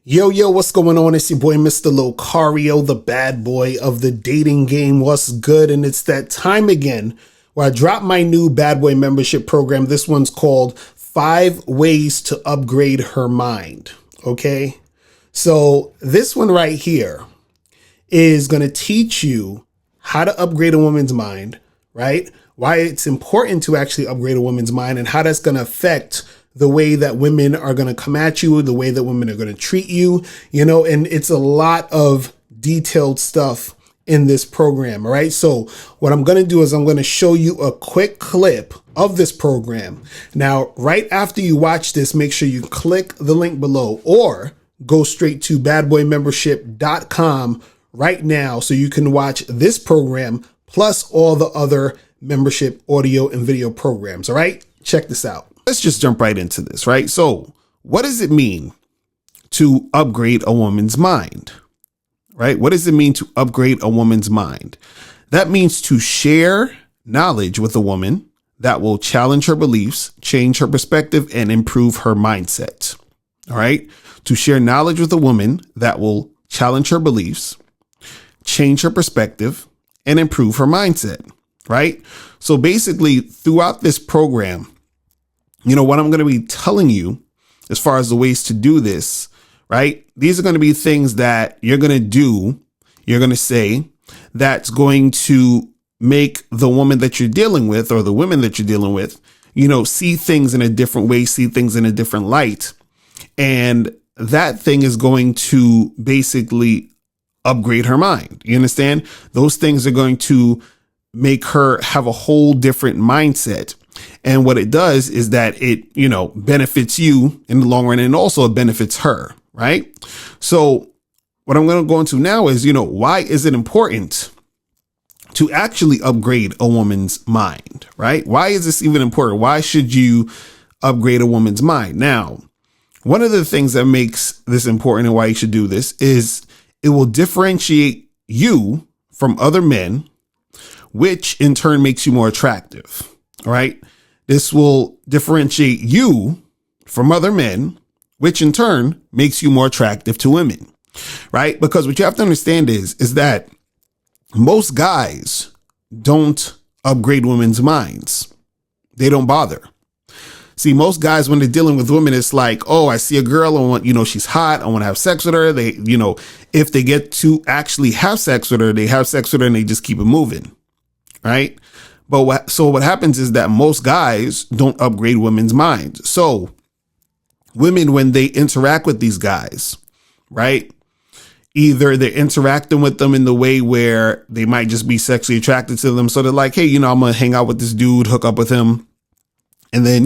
Yo, what's going on? It's your boy, Mr. Locario, the bad boy of the dating game. What's good? And it's that time again where I drop my new bad boy membership program. This one's called 5 Ways to Upgrade Her Mind. Okay. So this one right here is going to teach you how to upgrade a woman's mind, right? Why it's important to actually upgrade a woman's mind and how that's going to affect the way that women are going to come at you, the way that women are going to treat you, and it's a lot of detailed stuff in this program. All right. So what I'm going to do is I'm going to show you a quick clip of this program. Now, right after you watch this, make sure you click the link below or go straight to badboymembership.com right now so you can watch this program plus all the other membership audio and video programs. All right. Check this out. Let's just jump right into this, right? So what does it mean to upgrade a woman's mind, right? What does it mean to upgrade a woman's mind? That means to share knowledge with a woman that will challenge her beliefs, change her perspective, and improve her mindset. All right. To share knowledge with a woman that will challenge her beliefs, change her perspective, and improve her mindset. Right. So basically throughout this program, what I'm going to be telling you as far as the ways to do this, right? These are going to be things that you're going to do. You're going to say that's going to make the woman that you're dealing with or the women that you're dealing with, see things in a different way, see things in a different light. And that thing is going to basically upgrade her mind. You understand? Those things are going to make her have a whole different mindset. And what it does is that it, benefits you in the long run and also it benefits her. Right. So what I'm going to go into now is, why is it important to actually upgrade a woman's mind? Right. Why is this even important? Why should you upgrade a woman's mind? Now, one of the things that makes this important and why you should do this is it will differentiate you from other men, which in turn makes you more attractive. All right. This will differentiate you from other men, which in turn makes you more attractive to women. Right. Because what you have to understand is that most guys don't upgrade women's minds. They don't bother. See, most guys, when they're dealing with women, it's like, oh, I see a girl. I want, she's hot. I want to have sex with her. They, if they get to actually have sex with her, they have sex with her and they just keep it moving. Right. But what happens is that most guys don't upgrade women's minds. So women, when they interact with these guys, right, either they're interacting with them in the way where they might just be sexually attracted to them. So they're like, hey, I'm going to hang out with this dude, hook up with him. And then,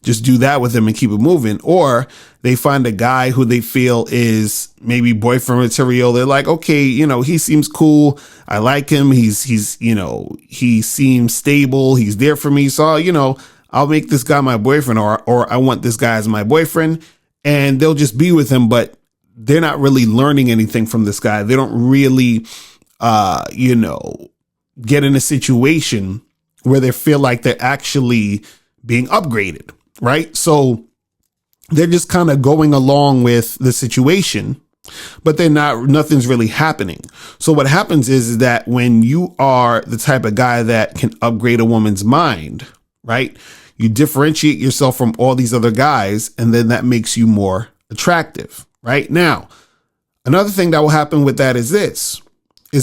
just do that with him and keep it moving. Or they find a guy who they feel is maybe boyfriend material. They're like, okay, he seems cool. I like him. He seems stable. He's there for me. So, I'll make this guy my boyfriend or I want this guy as my boyfriend, and they'll just be with him. But they're not really learning anything from this guy. They don't really, get in a situation where they feel like they're actually being upgraded, right? So they're just kind of going along with the situation, but nothing's really happening. So what happens is that when you are the type of guy that can upgrade a woman's mind, right? You differentiate yourself from all these other guys, and then that makes you more attractive, right? Now, another thing that will happen with that is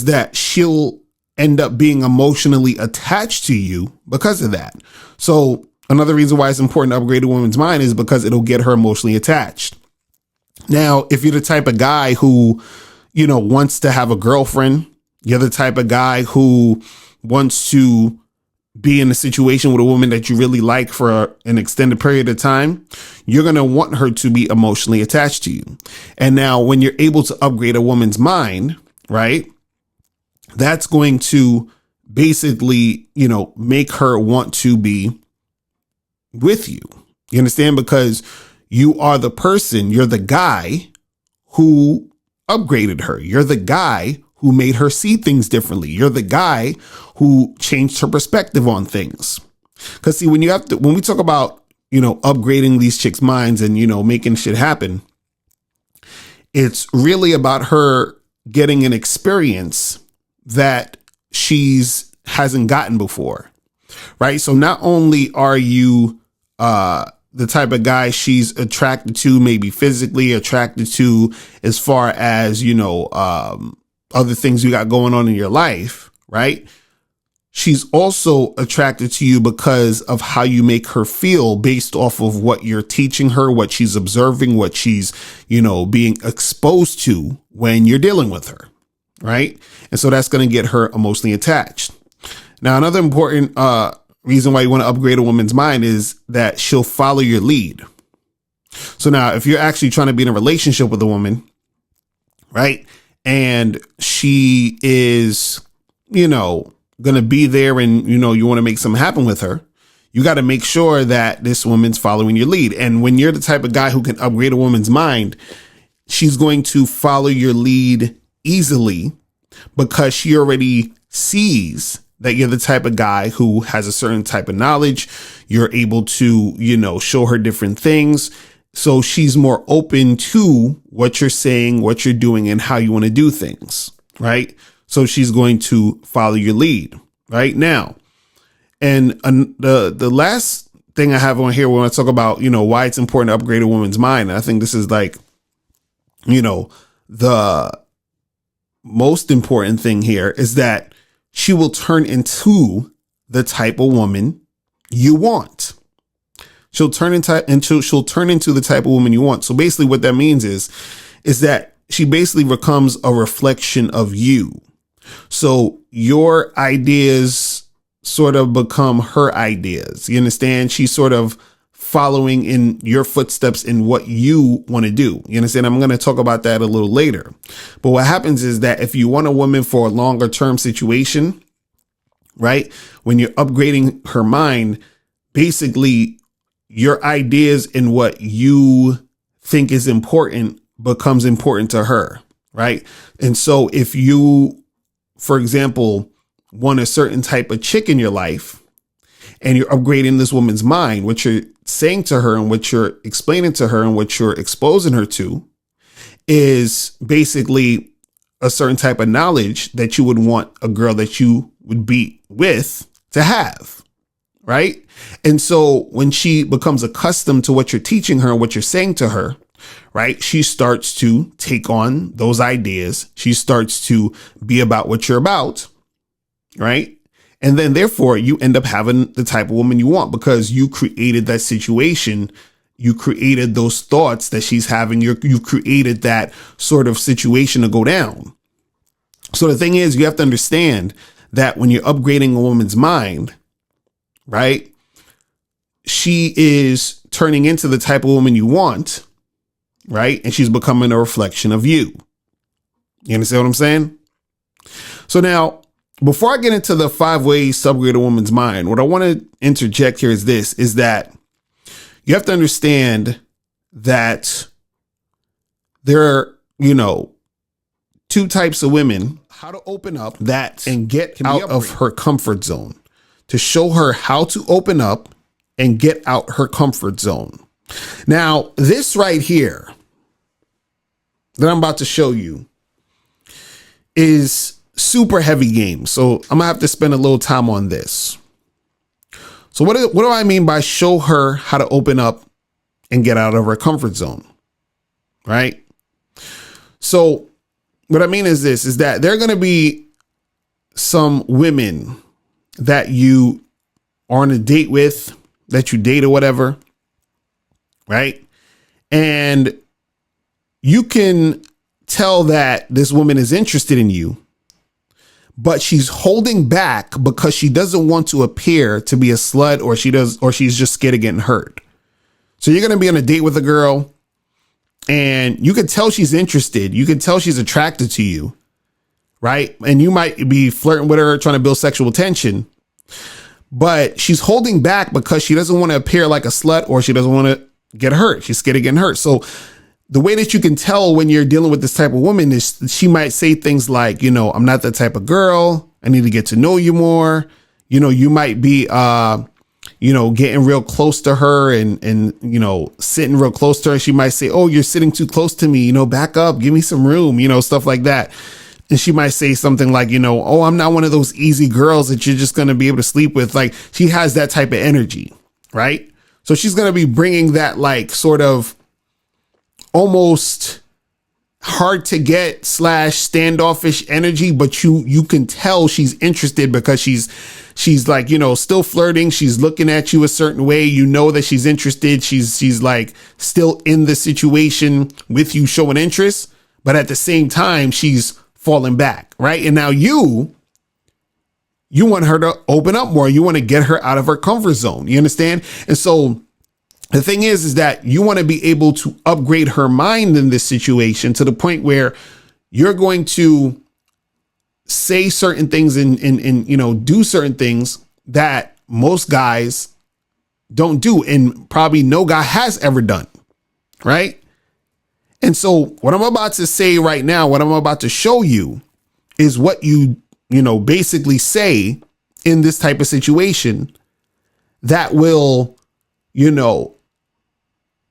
that she'll end up being emotionally attached to you because of that. So another reason why it's important to upgrade a woman's mind is because it'll get her emotionally attached. Now, if you're the type of guy who, wants to have a girlfriend, you're the type of guy who wants to be in a situation with a woman that you really like for an extended period of time, you're going to want her to be emotionally attached to you. And now when you're able to upgrade a woman's mind, right, that's going to basically, make her want to be with you. You understand? Because you are the person, you're the guy who upgraded her. You're the guy who made her see things differently. You're the guy who changed her perspective on things. Because see, when we talk about, upgrading these chicks' minds and, making shit happen, it's really about her getting an experience that she's hasn't gotten before, right? So not only are you the type of guy she's attracted to, maybe physically attracted to, as far as, other things you got going on in your life, right? She's also attracted to you because of how you make her feel based off of what you're teaching her, what she's observing, what she's, being exposed to when you're dealing with her, right? And so that's going to get her emotionally attached. Now, another important reason why you want to upgrade a woman's mind is that she'll follow your lead. So now, if you're actually trying to be in a relationship with a woman, right, and she is, going to be there and, you want to make something happen with her, you got to make sure that this woman's following your lead. And when you're the type of guy who can upgrade a woman's mind, she's going to follow your lead easily because she already sees that you're the type of guy who has a certain type of knowledge. You're able to, show her different things. So she's more open to what you're saying, what you're doing, and how you want to do things, right? So she's going to follow your lead right now. And the last thing I have on here when I talk about, why it's important to upgrade a woman's mind. I think this is like, the most important thing here is that she will turn into the type of woman you want. She'll turn into the type of woman you want. So basically what that means is that she basically becomes a reflection of you. So your ideas sort of become her ideas. You understand? She's sort of following in your footsteps in what you want to do. You understand? I'm going to talk about that a little later. But what happens is that if you want a woman for a longer term situation, right? When you're upgrading her mind, basically your ideas and what you think is important becomes important to her, right? And so if you, for example, want a certain type of chick in your life and you're upgrading this woman's mind, what you're saying to her and what you're explaining to her and what you're exposing her to is basically a certain type of knowledge that you would want a girl that you would be with to have, right? And so when she becomes accustomed to what you're teaching her and what you're saying to her, right, she starts to take on those ideas. She starts to be about what you're about, right? And then therefore you end up having the type of woman you want because you created that situation. You created those thoughts that she's having. You created that sort of situation to go down. So the thing is, you have to understand that when you're upgrading a woman's mind, right, she is turning into the type of woman you want, right? And she's becoming a reflection of you. You understand what I'm saying? So now, before I get into the 5 ways to upgrade a woman's mind, what I want to interject here is this, is that you have to understand that there are, 2 types of women, how to open up that and get out of her comfort zone, to show her how to open up and get out her comfort zone. Now, this right here that I'm about to show you is super heavy game. So I'm gonna have to spend a little time on this. So what do I mean by show her how to open up and get out of her comfort zone? Right? So what I mean is this, is that there are going to be some women that you are on a date with, that you date or whatever, right? And you can tell that this woman is interested in you, but she's holding back because she doesn't want to appear to be a slut, or she's just scared of getting hurt. So you're going to be on a date with a girl and you can tell she's interested. You can tell she's attracted to you, right? And you might be flirting with her, trying to build sexual tension, but she's holding back because she doesn't want to appear like a slut, or she doesn't want to get hurt. She's scared of getting hurt. So the way that you can tell when you're dealing with this type of woman is she might say things like, I'm not that type of girl. I need to get to know you more. You might be, getting real close to her and, sitting real close to her, she might say, oh, you're sitting too close to me, back up, give me some room, stuff like that. And she might say something like, oh, I'm not one of those easy girls that you're just going to be able to sleep with. Like, she has that type of energy, right? So she's going to be bringing that like sort of almost hard to get / standoffish energy, but you can tell she's interested because she's like, still flirting. She's looking at you a certain way. That she's interested. She's like still in the situation with you, showing interest, but at the same time, she's falling back, right? And now you want her to open up more. You want to get her out of her comfort zone. You understand? And so the thing is that you want to be able to upgrade her mind in this situation to the point where you're going to say certain things and do certain things that most guys don't do, and probably no guy has ever done, right? And so what I'm about to say right now, what I'm about to show you is what you basically say in this type of situation that will,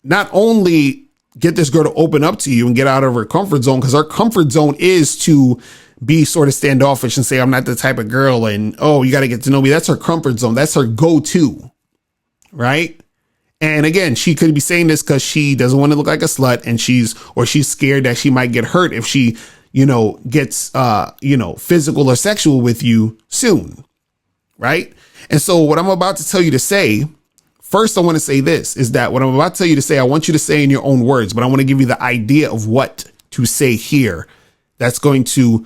not only get this girl to open up to you and get out of her comfort zone, because her comfort zone is to be sort of standoffish and say, I'm not the type of girl. And, oh, you got to get to know me. That's her comfort zone. That's her go-to. Right. And again, she could be saying this because she doesn't want to look like a slut, and she's scared that she might get hurt if she, gets, physical or sexual with you soon. Right. And so what I'm about to tell you to say, first, I want to say this is that what I'm about to tell you to say, I want you to say in your own words, but I want to give you the idea of what to say here. That's going to,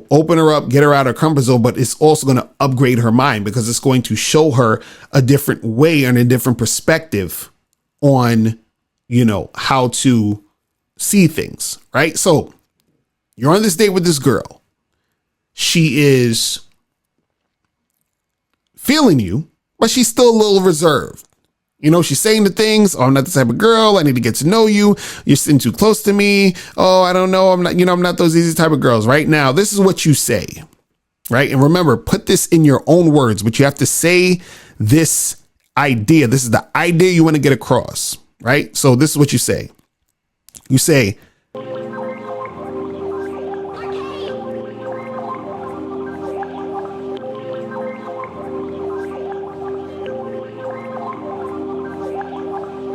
open her up, get her out of her comfort zone, but it's also going to upgrade her mind because it's going to show her a different way and a different perspective on, how to see things, right? So you're on this date with this girl. She is feeling you, but she's still a little reserved. She's saying the things, oh, I'm not the type of girl. I need to get to know you. You're sitting too close to me. Oh, I don't know. I'm not those easy type of girls. Right now, this is what you say, right? And remember, put this in your own words, but you have to say this idea. This is the idea you want to get across, right? So this is what you say. You say,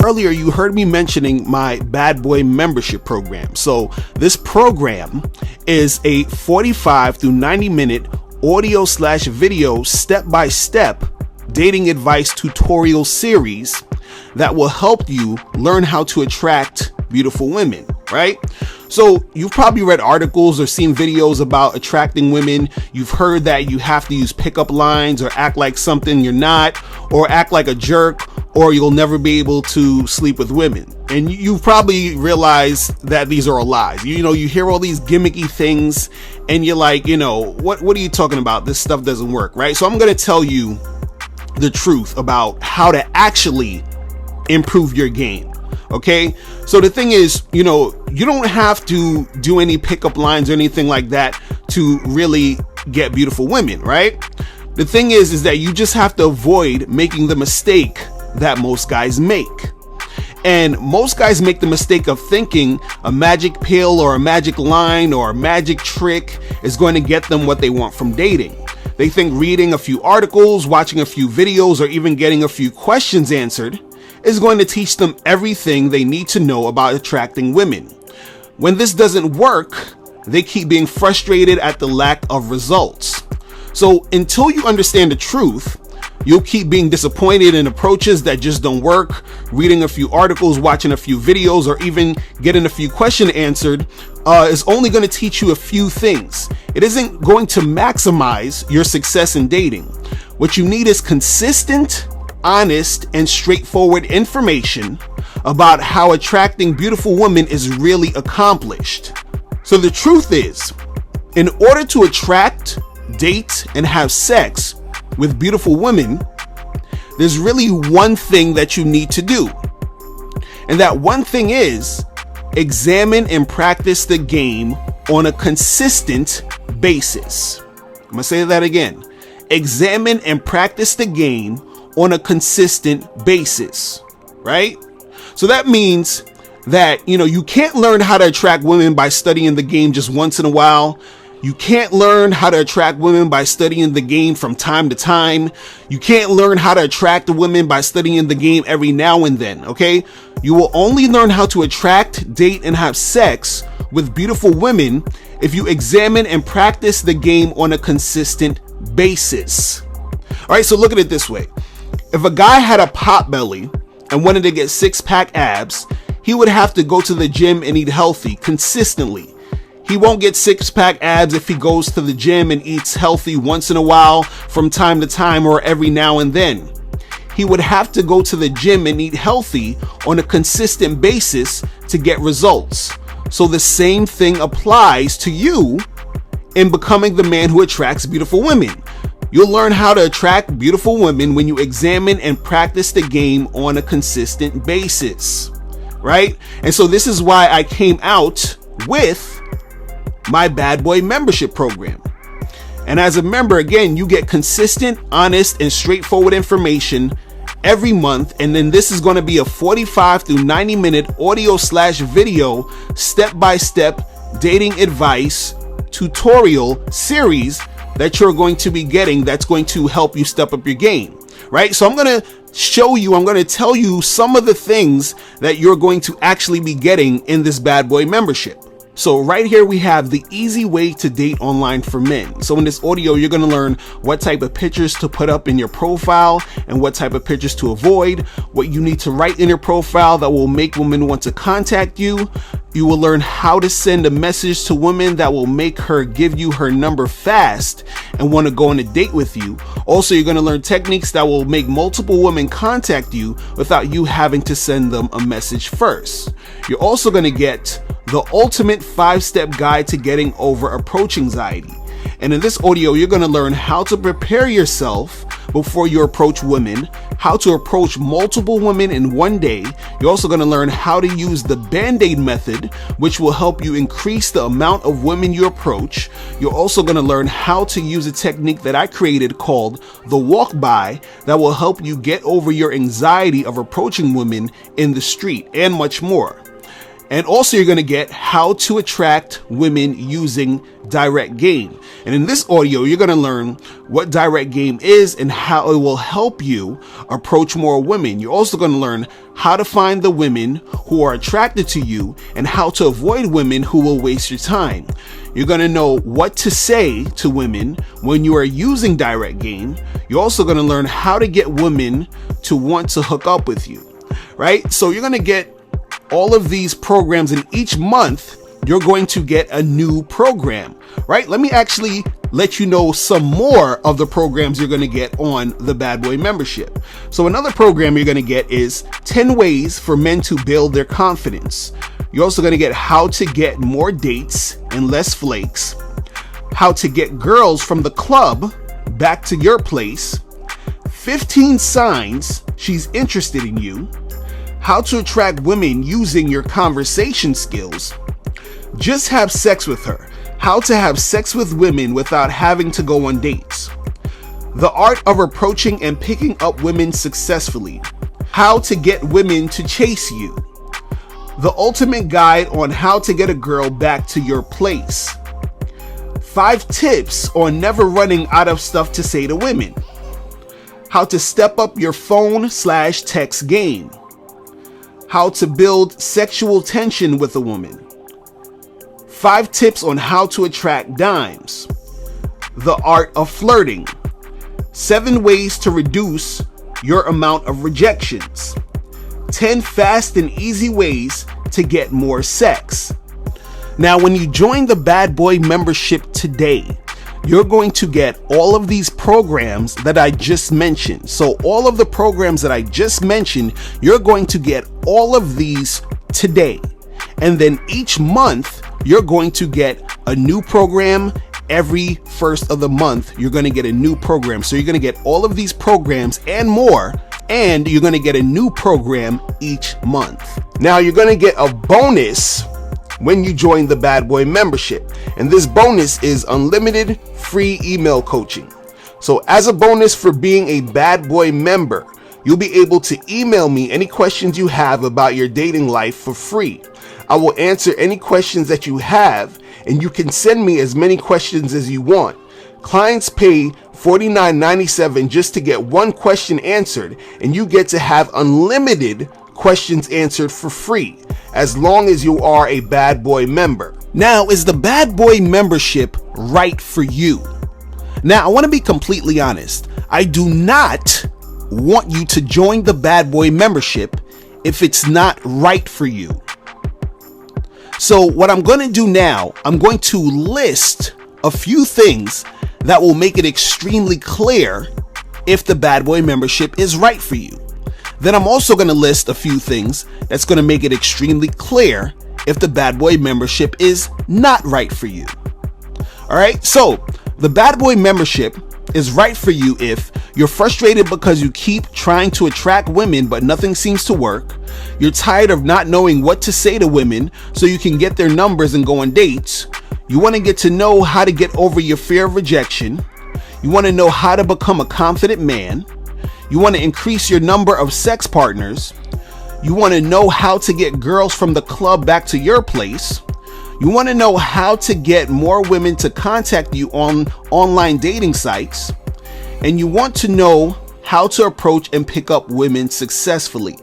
earlier, you heard me mentioning my Bad Boy membership program. So this program is a 45 through 90 minute audio / video step-by-step dating advice tutorial series that will help you learn how to attract beautiful women, right? So you've probably read articles or seen videos about attracting women. You've heard that you have to use pickup lines or act like something you're not, or act like a jerk, or you'll never be able to sleep with women. And you've probably realized that these are all lies. You hear all these gimmicky things and you're like, what are you talking about? This stuff doesn't work, right? So I'm going to tell you the truth about how to actually improve your game. Okay. So the thing is, you don't have to do any pickup lines or anything like that to really get beautiful women, right? The thing is that you just have to avoid making the mistake that most guys make. And most guys make the mistake of thinking a magic pill or a magic line or a magic trick is going to get them what they want from dating. They think reading a few articles, watching a few videos, or even getting a few questions answered is going to teach them everything they need to know about attracting women. When this doesn't work, they keep being frustrated at the lack of results. So until you understand the truth, you'll keep being disappointed in approaches that just don't work. Reading a few articles, watching a few videos, or even getting a few questions answered is only going to teach you a few things. It isn't going to maximize your success in dating. What you need is consistent, honest, and straightforward information about how attracting beautiful women is really accomplished. So the truth is, in order to attract, date, and have sex with beautiful women, there's really one thing that you need to do. And that one thing is examine and practice the game on a consistent basis. I'm going to say that again. Examine and practice the game on a consistent basis, right? So that means that, you can't learn how to attract women by studying the game just once in a while. You can't learn how to attract women by studying the game from time to time. You can't learn how to attract the women by studying the game every now and then, okay? You will only learn how to attract, date, and have sex with beautiful women if you examine and practice the game on a consistent basis. All right, so look at it this way. If a guy had a pot belly and wanted to get six-pack abs, he would have to go to the gym and eat healthy consistently. He won't get six-pack abs if he goes to the gym and eats healthy once in a while, from time to time, or every now and then. He would have to go to the gym and eat healthy on a consistent basis to get results. So the same thing applies to you in becoming the man who attracts beautiful women. You'll learn how to attract beautiful women when you examine and practice the game on a consistent basis, right? And so this is why I came out with my Bad Boy membership program. And as a member, again, you get consistent, honest, and straightforward information every month. And then this is going to be a 45 to 90 minute audio/video step-by-step dating advice tutorial series that you're going to be getting, that's going to help you step up your game, right? So I'm going to tell you some of the things that you're going to actually be getting in this Bad Boy membership. So right here we have the easy way to date online for men. So in this audio, you're going to learn what type of pictures to put up in your profile and what type of pictures to avoid, what you need to write in your profile that will make women want to contact you. You will learn how to send a message to women that will make her give you her number fast and want to go on a date with you. Also, you're going to learn techniques that will make multiple women contact you without you having to send them a message first. You're also going to get the ultimate 5-step guide to getting over approach anxiety. And in this audio, you're going to learn how to prepare yourself before you approach women, how to approach multiple women in one day. You're also going to learn how to use the Band-Aid method, which will help you increase the amount of women you approach. You're also going to learn how to use a technique that I created called the walk by that will help you get over your anxiety of approaching women in the street, and much more. And also you're going to get how to attract women using direct game. And in this audio, you're going to learn what direct game is and how it will help you approach more women. You're also going to learn how to find the women who are attracted to you and how to avoid women who will waste your time. You're going to know what to say to women when you are using direct game. You're also going to learn how to get women to want to hook up with you, right? So you're going to get all of these programs, and each month you're going to get a new program, right? Let me actually let you know some more of the programs you're going to get on the Bad Boy membership. So another program you're going to get is 10 ways for men to build their confidence. You're also going to get how to get more dates and less flakes, how to get girls from the club back to your place, 15 signs she's interested in you, how to attract women using your conversation skills, just have sex with her, how to have sex with women without having to go on dates, the art of approaching and picking up women successfully, how to get women to chase you, the ultimate guide on how to get a girl back to your place, 5 tips on never running out of stuff to say to women, how to step up your phone/text game, how to build sexual tension with a woman, 5 tips on how to attract dimes, the art of flirting, 7 ways to reduce your amount of rejections, 10 fast and easy ways to get more sex. Now, when you join the Bad Boy membership today, you're going to get all of these programs that I just mentioned. So all of the programs that I just mentioned, you're going to get all of these today. And then each month, you're going to get a new program. Every first of the month, you're going to get a new program. So you're going to get all of these programs and more, and you're going to get a new program each month. Now you're going to get a bonus when you join the Bad Boy membership. And this bonus is unlimited free email coaching. So as a bonus for being a Bad Boy member, you'll be able to email me any questions you have about your dating life for free. I will answer any questions that you have, and you can send me as many questions as you want. Clients pay $49.97 just to get one question answered, and you get to have unlimited questions answered for free, as long as you are a Bad Boy member. Now, is the Bad Boy membership right for you? Now, I want to be completely honest. I do not want you to join the Bad Boy membership if it's not right for you. So what I'm going to do now, I'm going to list a few things that will make it extremely clear if the Bad Boy membership is right for you. Then I'm also going to list a few things that's going to make it extremely clear if the Bad Boy membership is not right for you. All right, so the Bad Boy membership is right for you if you're frustrated because you keep trying to attract women but nothing seems to work. You're tired of not knowing what to say to women so you can get their numbers and go on dates. You want to get to know how to get over your fear of rejection. You want to know how to become a confident man. You want to increase your number of sex partners. You want to know how to get girls from the club back to your place. You want to know how to get more women to contact you on online dating sites. And you want to know how to approach and pick up women successfully.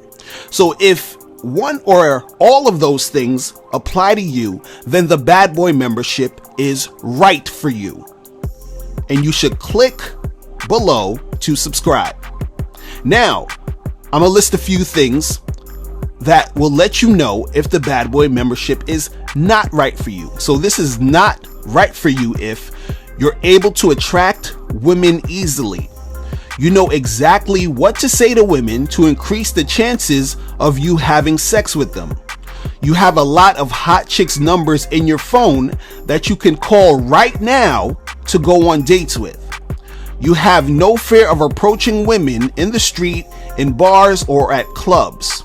So if one or all of those things apply to you, then the Bad Boy membership is right for you. And you should click below to subscribe. Now, I'm going to list a few things that will let you know if the Bad Boy membership is not right for you. So this is not right for you if you're able to attract women easily. You know exactly what to say to women to increase the chances of you having sex with them. You have a lot of hot chicks' numbers in your phone that you can call right now to go on dates with. You have no fear of approaching women in the street, in bars, or at clubs.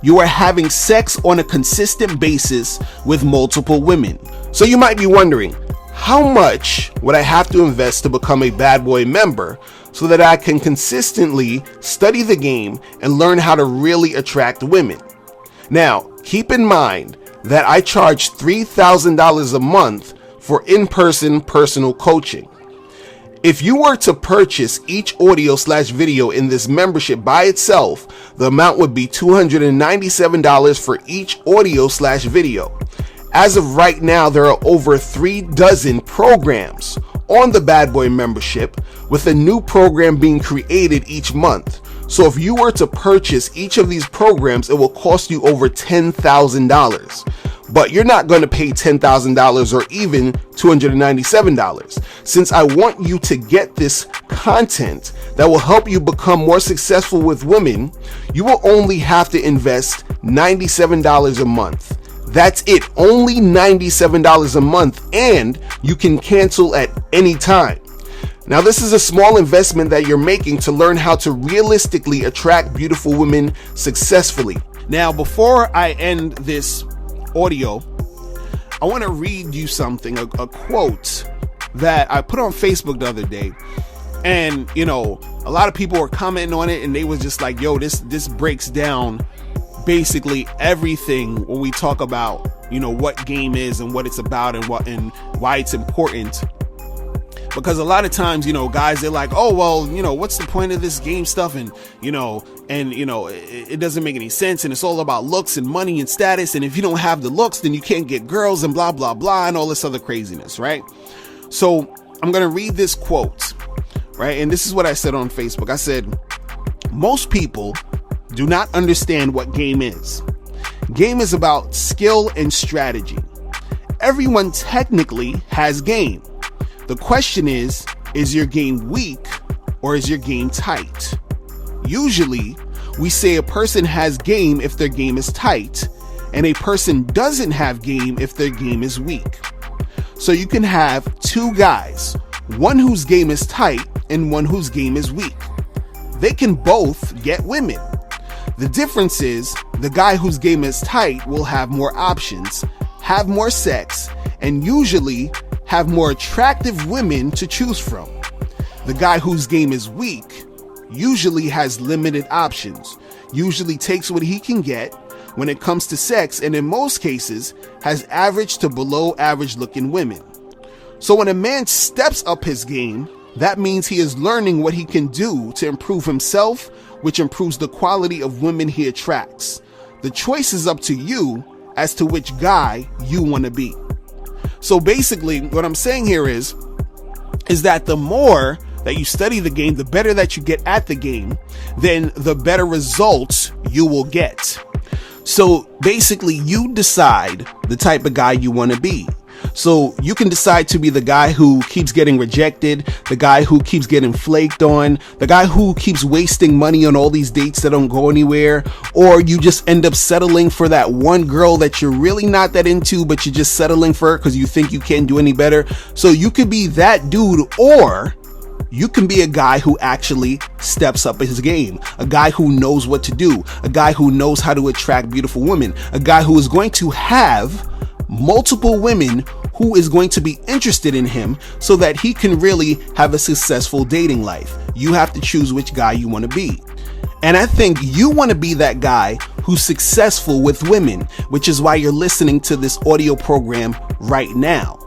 You are having sex on a consistent basis with multiple women. So you might be wondering, how much would I have to invest to become a Bad Boy member so that I can consistently study the game and learn how to really attract women? Now, keep in mind that I charge $3,000 a month for in-person personal coaching. If you were to purchase each audio/video in this membership by itself, the amount would be $297 for each audio/video. As of right now, there are over 3 dozen programs on the Bad Boy membership, with a new program being created each month. So if you were to purchase each of these programs, it will cost you over $10,000. But you're not going to pay $10,000 or even $297. Since I want you to get this content that will help you become more successful with women, you will only have to invest $97 a month. That's it, only $97 a month, and you can cancel at any time. Now, this is a small investment that you're making to learn how to realistically attract beautiful women successfully. Now, before I end this audio, I want to read you something, a quote that I put on Facebook the other day. And, you know, a lot of people were commenting on it, and they was just like, yo, this breaks down basically everything when we talk about, you know, what game is and what it's about and why it's important. Because a lot of times, you know, guys, they're like, oh, well, you know, what's the point of this game stuff? And, it doesn't make any sense. And it's all about looks and money and status. And if you don't have the looks, then you can't get girls and blah, blah, blah, and all this other craziness, right? So I'm going to read this quote, right? And this is what I said on Facebook. I said, most people do not understand what game is. Game is about skill and strategy. Everyone technically has game. The question is your game weak or is your game tight? Usually, we say a person has game if their game is tight, and a person doesn't have game if their game is weak. So you can have 2 guys, one whose game is tight and one whose game is weak. They can both get women. The difference is the guy whose game is tight will have more options, have more sex, and usually have more attractive women to choose from. The guy whose game is weak usually has limited options, usually takes what he can get when it comes to sex, and in most cases has average to below average looking women. So when a man steps up his game, that means he is learning what he can do to improve himself, which improves the quality of women he attracts. The choice is up to you as to which guy you want to be. So basically, what I'm saying here is that the more that you study the game, the better that you get at the game, then the better results you will get. So basically, you decide the type of guy you want to be. So you can decide to be the guy who keeps getting rejected, the guy who keeps getting flaked on, the guy who keeps wasting money on all these dates that don't go anywhere, or you just end up settling for that one girl that you're really not that into, but you're just settling for her because you think you can't do any better. So you could be that dude, or you can be a guy who actually steps up his game, a guy who knows what to do, a guy who knows how to attract beautiful women, a guy who is going to have multiple women who is going to be interested in him so that he can really have a successful dating life. You have to choose which guy you want to be. And I think you want to be that guy who's successful with women, which is why you're listening to this audio program right now.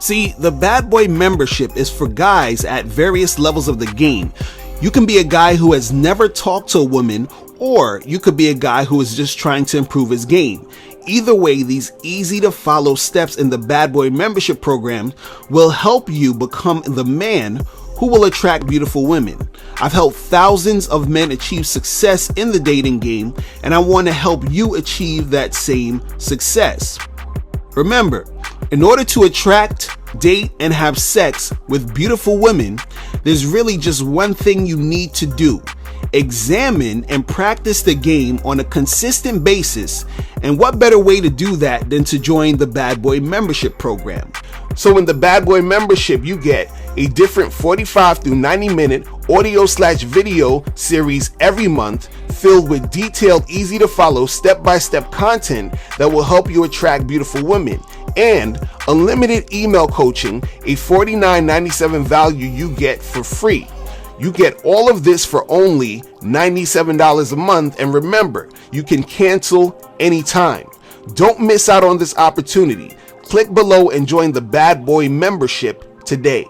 See, the Bad Boy membership is for guys at various levels of the game. You can be a guy who has never talked to a woman, or you could be a guy who is just trying to improve his game. Either way, these easy to follow steps in the Bad Boy membership program will help you become the man who will attract beautiful women. I've helped thousands of men achieve success in the dating game, and I want to help you achieve that same success. Remember, in order to attract, date, and have sex with beautiful women, there's really just one thing you need to do. Examine and practice the game on a consistent basis, and what better way to do that than to join the Bad Boy membership program. So in the Bad Boy membership, you get a different 45 through 90 minute audio/video series every month, filled with detailed, easy to follow, step-by-step content that will help you attract beautiful women, and unlimited email coaching, a $49.97 value you get for free. You get all of this for only $97 a month, and remember, you can cancel anytime. Don't miss out on this opportunity. Click below and join the Bad Boy membership today.